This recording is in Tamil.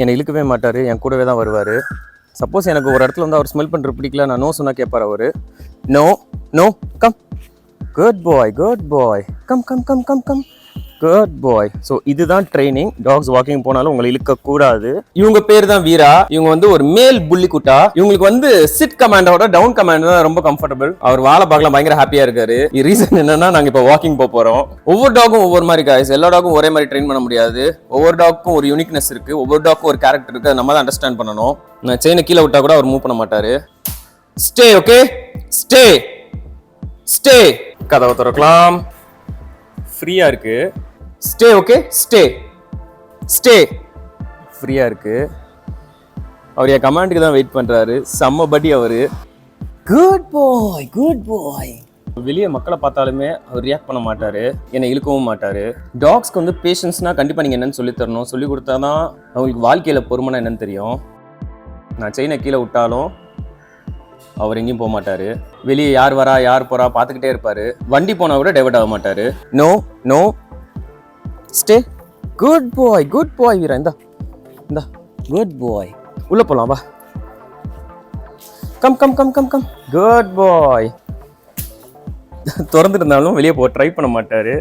என்னை இழுக்கவே மாட்டார், என் கூடவே தான் வருவார். சப்போஸ் எனக்கு ஒரு இடத்துல வந்து அவர் ஸ்மெல் பண்ணுறது பிடிக்கல, நான் நோ சொன்னால் கேட்பார் அவர். No no come, good boy good boy, come come come come come, good boy. So இதுதான் ட்ரைனிங். டாக்ஸ் வாக்கிங் போனாலும் உங்களை இழுக்கக்கூடாது. இவங்க பேர் தான் வீரா. இவங்க வந்து ஒரு மேல் புள்ளி குட்டா. இவங்களுக்கு வந்து சிட் கமாண்டோட டவுன் கமாண்ட் தான் ரொம்ப கம்ஃபர்டபுள். அவர் வாழை பார்க்கலாம் பயங்கர ஹாப்பியா இருக்காரு. ரீசன் என்னன்னா, நாங்க இப்போ வாக்கிங் போறோம். ஒவ்வொரு டாகும் ஒவ்வொரு மாதிரி guys. எல்லா டாகும் ஒரே மாதிரி ட்ரெயின் பண்ண முடியாது. ஒவ்வொரு டாக்கும் ஒரு யூனிக்னஸ் இருக்கு, ஒவ்வொரு டாக்கும் ஒரு கேரக்டர் இருக்கு. நம்ம தான் அண்டர்ஸ்டாண்ட் பண்ணணும். நான் செயினை கீழே விட்டா கூட அவர் மூவ் பண்ண மாட்டாரு. Stay, okay stay stay. கதவை திறக்கலாம், ஃப்ரீயா இருக்கு. Stay, okay stay stay. ஃப்ரீயா இருக்கு. அவர் என் கமாண்டுக்கு தான் வெயிட் பண்றாரு. செம்ம படி அவரு. குட் பாய் குட் பாய். வெளியே மக்களை பார்த்தாலுமே அவர் ரியாக்ட் பண்ண மாட்டாரு, என்னை இழுக்கவும் மாட்டாரு. டாக்ஸ்க்கு வந்து பேஷன்ஸ்னா கண்டிப்பா நீங்க என்னன்னு சொல்லி தரணும். சொல்லி கொடுத்தாதான் அவங்களுக்கு வாழ்க்கையில பொறுமைனா என்னன்னு தெரியும். நான் செயினை கீழே விட்டாலும் அவர் எங்கேயும் போக மாட்டாரு. வெளியே யார் வரா யார் போறா பார்த்துக்கிட்டே இருப்பாரு. வண்டி போனா கூட டைவர்ட் ஆக மாட்டாரு. No no stay. Good boy Veera. இந்தா இந்தா, குட் பாய். உள்ள போலாம் வா. Come come come come come, good boy. திறந்துருந்தாலும் வெளியே போக ட்ரை பண்ண மாட்டாரு.